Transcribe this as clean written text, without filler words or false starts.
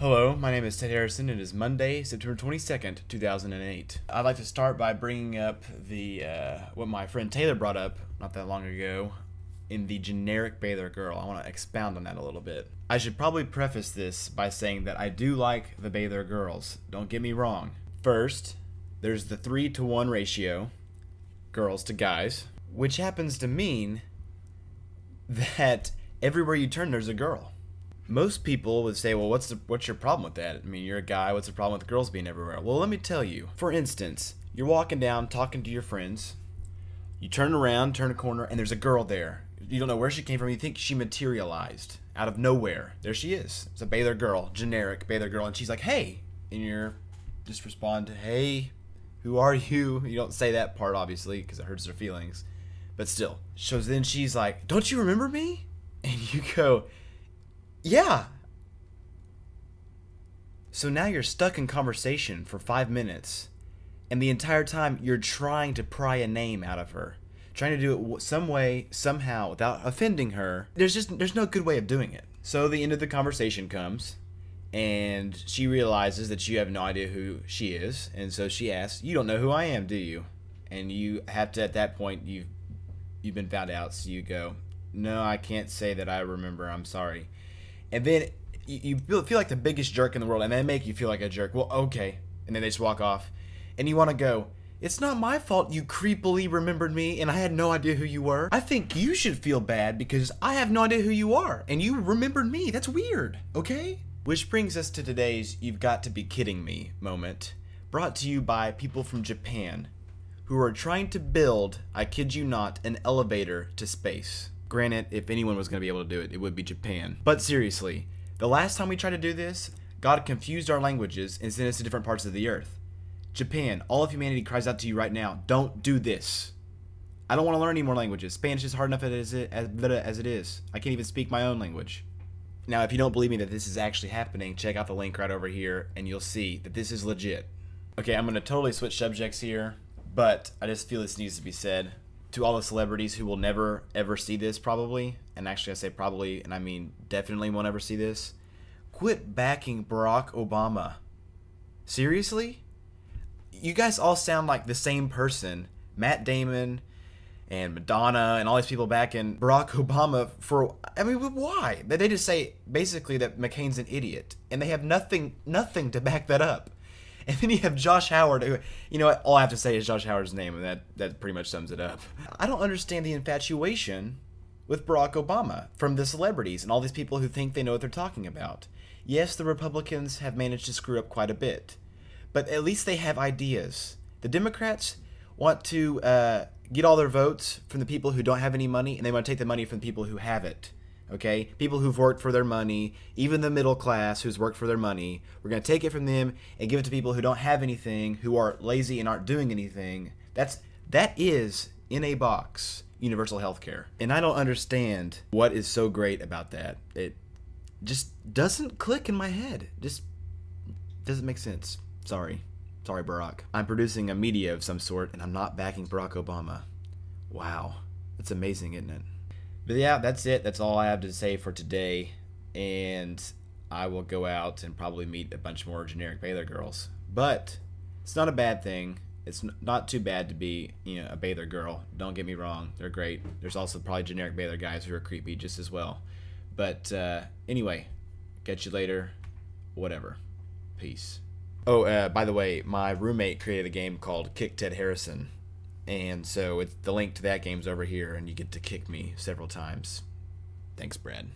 Hello, my name is Ted Harrison. It is Monday, September 22nd, 2008. I'd like to start by bringing up the what my friend Taylor brought up not that long ago in the generic Baylor girl. I want to expound on that a little bit. I should probably preface this by saying that I do like the Baylor girls. Don't get me wrong. First, there's the 3-to-1 ratio, girls to guys, which happens to mean that everywhere you turn there's a girl. Most people would say, well, what's your problem with that? I mean, you're a guy, what's the problem with girls being everywhere? Well, let me tell you. For instance, you're walking down, talking to your friends. You turn around, turn a corner, and there's a girl there. You don't know where she came from. You think she materialized out of nowhere. There she is. It's a Baylor girl, generic Baylor girl, and she's like, hey. And you're just respond, hey, who are you? You don't say that part, obviously, because it hurts their feelings. But still. So then she's like, don't you remember me? And you go, yeah. So now you're stuck in conversation for 5 minutes, and the entire time you're trying to pry a name out of her, trying to do it some way, somehow, without offending her. There's no good way of doing it. So the end of the conversation comes, and she realizes that you have no idea who she is, and so she asks, "You don't know who I am, do you?" And you have to, at that point, you've been found out, so you go, "No, I can't say that I remember. I'm sorry." And then you feel like the biggest jerk in the world, and they make you feel like a jerk. Well, okay. And then they just walk off. And you want to go, it's not my fault you creepily remembered me and I had no idea who you were. I think you should feel bad because I have no idea who you are and you remembered me. That's weird, okay? Which brings us to today's "you've got to be kidding me" moment, brought to you by people from Japan who are trying to build, I kid you not, an elevator to space. Granted, if anyone was going to be able to do it, it would be Japan. But seriously, the last time we tried to do this, God confused our languages and sent us to different parts of the earth. Japan, all of humanity cries out to you right now, don't do this. I don't want to learn any more languages. Spanish is hard enough as it is. I can't even speak my own language. Now, if you don't believe me that this is actually happening, check out the link right over here and you'll see that this is legit. Okay, I'm going to totally switch subjects here, but I just feel this needs to be said. To all the celebrities who will never ever see this probably, and actually I say probably and I mean definitely won't ever see this, quit backing Barack Obama. Seriously? You guys all sound like the same person. Matt Damon and Madonna and all these people backing Barack Obama for, I mean, why? They just say basically that McCain's an idiot and they have nothing to back that up. And then you have Josh Howard, who, you know what, all I have to say is Josh Howard's name, and that pretty much sums it up. I don't understand the infatuation with Barack Obama from the celebrities and all these people who think they know what they're talking about. Yes, the Republicans have managed to screw up quite a bit, but at least they have ideas. The Democrats want to get all their votes from the people who don't have any money, and they want to take the money from the people who have it. Okay, people who've worked for their money, even the middle class who's worked for their money, we're going to take it from them and give it to people who don't have anything, who are lazy and aren't doing anything. That is, in a box, universal health care. And I don't understand what is so great about that. It just doesn't click in my head. Just doesn't make sense. Sorry, Barack. I'm producing a media of some sort, and I'm not backing Barack Obama. Wow, that's amazing, isn't it? But yeah, that's it. That's all I have to say for today. And I will go out and probably meet a bunch more generic Baylor girls. But it's not a bad thing. It's not too bad to be, a Baylor girl. Don't get me wrong. They're great. There's also probably generic Baylor guys who are creepy just as well. But anyway, catch you later. Whatever. Peace. Oh, by the way, my roommate created a game called Kick Ted Harrison. And so the link to that game's over here, and you get to kick me several times. Thanks, Brad.